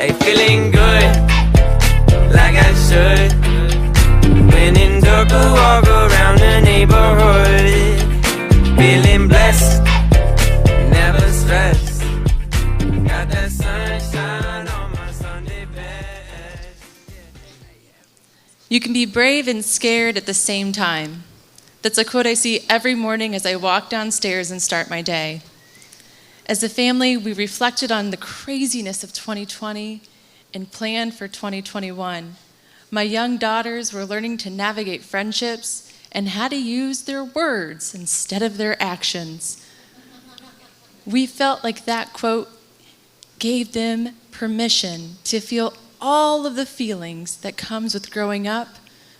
Hey, feeling good, like I should. When in dark, I walk around the neighborhood. Feeling blessed, never stressed. Got that sunshine on my Sunday best. You can be brave and scared at the same time. That's a quote I see every morning as I walk downstairs and start my day. As a family, we reflected on the craziness of 2020 and planned for 2021. My young daughters were learning to navigate friendships and how to use their words instead of their actions. We felt like that quote gave them permission to feel all of the feelings that comes with growing up,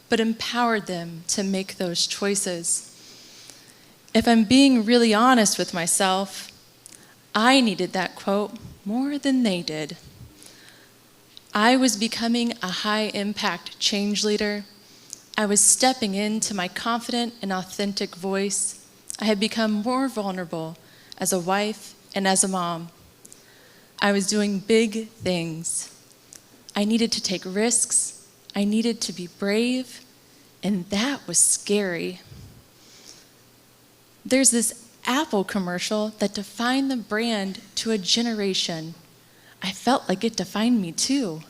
but empowered them to make those choices. If I'm being really honest with myself, I needed that quote more than they did. I was becoming a high-impact change leader. I was stepping into my confident and authentic voice. I had become more vulnerable as a wife and as a mom. I was doing big things. I needed to take risks. I needed to be brave, and that was scary. There's this Apple commercial that defined the brand to a generation. I felt like it defined me too.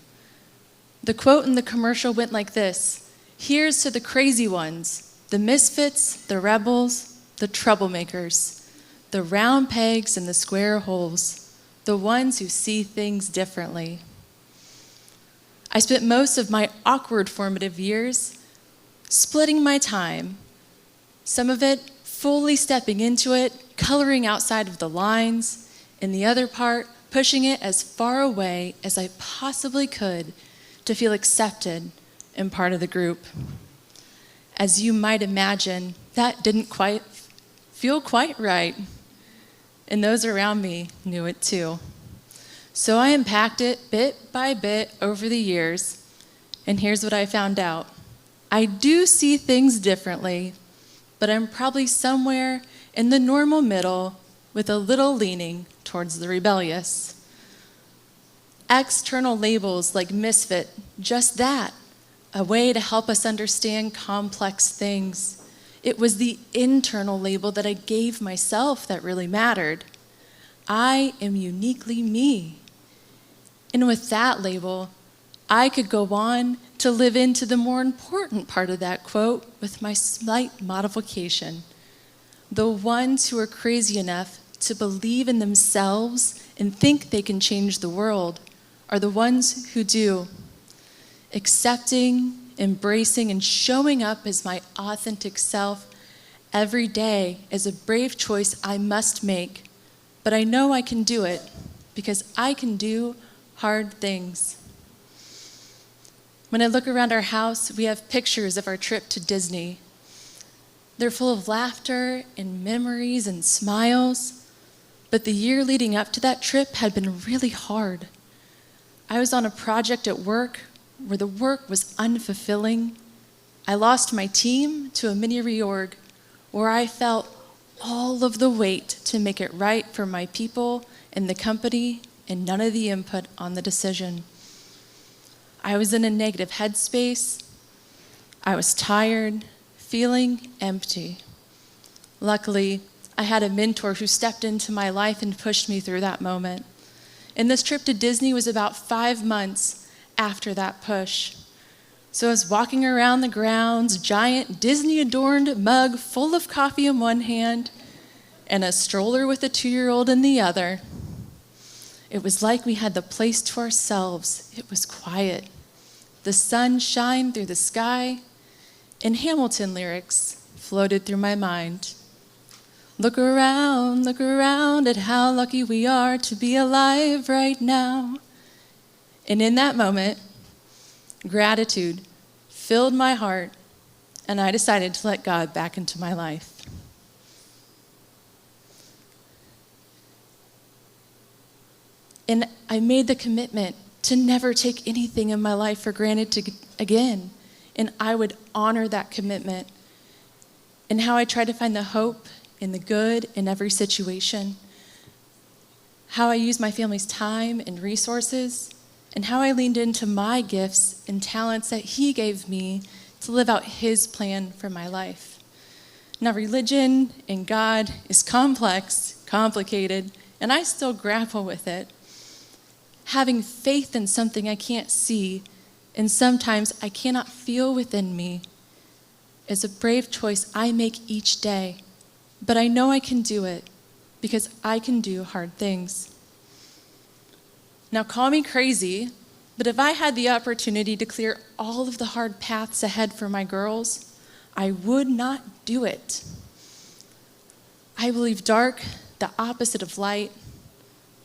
The quote in the commercial went like this: "Here's to the crazy ones, the misfits, the rebels, the troublemakers, the round pegs and the square holes, the ones who see things differently." I spent most of my awkward formative years splitting my time, some of it fully stepping into it, coloring outside of the lines, and the other part pushing it as far away as I possibly could to feel accepted and part of the group. As you might imagine, that didn't quite feel quite right, and those around me knew it too. So I unpacked it bit by bit over the years, and here's what I found out. I do see things differently, but I'm probably somewhere in the normal middle with a little leaning towards the rebellious. External labels like misfit, just that, a way to help us understand complex things. It was the internal label that I gave myself that really mattered. I am uniquely me. And with that label, I could go on to live into the more important part of that quote with my slight modification. The ones who are crazy enough to believe in themselves and think they can change the world are the ones who do. Accepting, embracing, and showing up as my authentic self every day is a brave choice I must make, but I know I can do it because I can do hard things. When I look around our house, we have pictures of our trip to Disney. They're full of laughter and memories and smiles, but the year leading up to that trip had been really hard. I was on a project at work where the work was unfulfilling. I lost my team to a mini reorg where I felt all of the weight to make it right for my people and the company and none of the input on the decision. I was in a negative headspace. I was tired, feeling empty. Luckily, I had a mentor who stepped into my life and pushed me through that moment. And this trip to Disney was about 5 months after that push. So I was walking around the grounds, giant Disney-adorned mug full of coffee in one hand and a stroller with a 2-year-old in the other. It was like we had the place to ourselves. It was quiet. The sun shined through the sky, and Hamilton lyrics floated through my mind. Look around at how lucky we are to be alive right now. And in that moment, gratitude filled my heart, and I decided to let God back into my life. And I made the commitment to never take anything in my life for granted again. And I would honor that commitment. And how I try to find the hope and the good in every situation. How I use my family's time and resources. and how I leaned into my gifts and talents that He gave me to live out His plan for my life. Now, religion and God is complex, complicated, and I still grapple with it. Having faith in something I can't see and sometimes I cannot feel within me is a brave choice I make each day, but I know I can do it because I can do hard things. Now, call me crazy, but if I had the opportunity to clear all of the hard paths ahead for my girls, I would not do it. I believe dark, the opposite of light,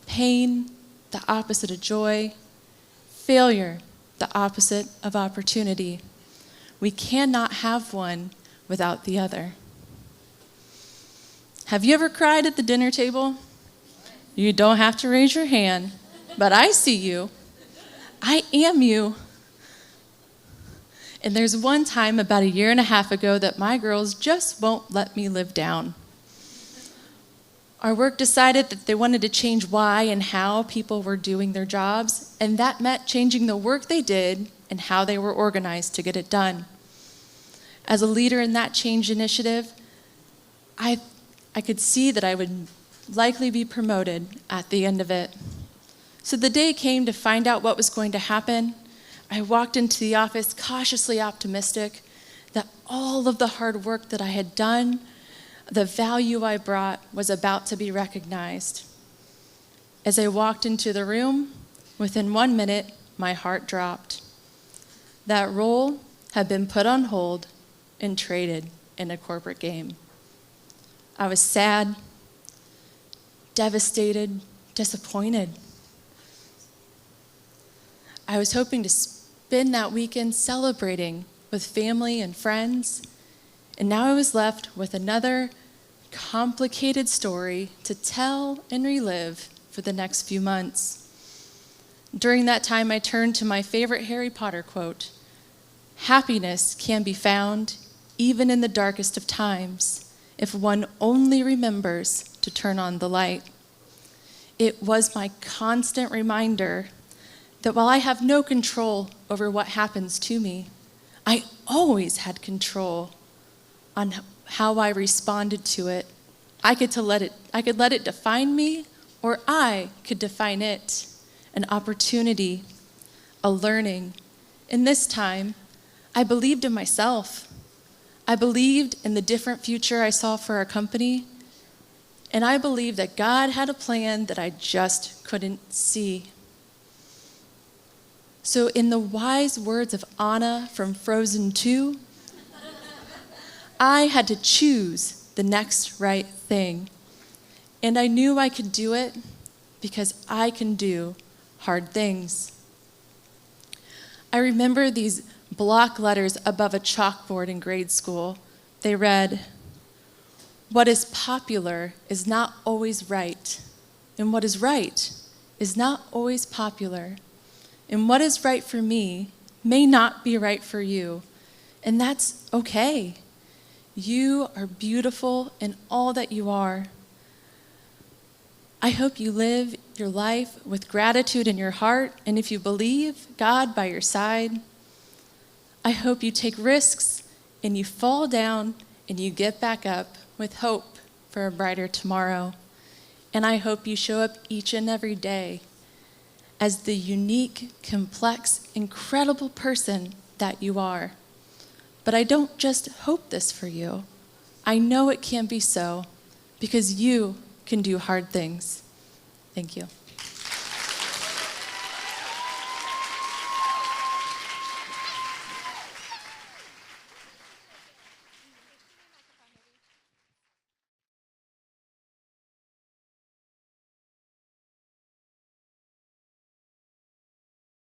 pain, the opposite of joy, failure, the opposite of opportunity. We cannot have one without the other. Have you ever cried at the dinner table? You don't have to raise your hand, but I see you. I am you. And there's one time about 1.5 years ago that my girls just won't let me live down. Our work decided that they wanted to change why and how people were doing their jobs, and that meant changing the work they did and how they were organized to get it done. As a leader in that change initiative, I could see that I would likely be promoted at the end of it. So the day came to find out what was going to happen. I walked into the office cautiously optimistic that all of the hard work that I had done, the value I brought, was about to be recognized. As I walked into the room, within 1 minute, my heart dropped. That role had been put on hold and traded in a corporate game. I was sad, devastated, disappointed. I was hoping to spend that weekend celebrating with family and friends, and now I was left with another complicated story to tell and relive for the next few months. During that time, I turned to my favorite Harry Potter quote: "Happiness can be found even in the darkest of times, if one only remembers to turn on the light." It was my constant reminder that while I have no control over what happens to me, I always had control on how I responded to it. I could let it define me, or I could define it. An opportunity, a learning. And this time, I believed in myself. I believed in the different future I saw for our company, and I believed that God had a plan that I just couldn't see. So in the wise words of Anna from Frozen 2, I had to choose the next right thing. And I knew I could do it because I can do hard things. I remember these block letters above a chalkboard in grade school. They read, "What is popular is not always right, and what is right is not always popular. And what is right for me may not be right for you, and that's okay. You are beautiful in all that you are." I hope you live your life with gratitude in your heart, and if you believe God by your side, I hope you take risks and you fall down and you get back up with hope for a brighter tomorrow. And I hope you show up each and every day as the unique, complex, incredible person that you are. But I don't just hope this for you. I know it can be so because you can do hard things. Thank you.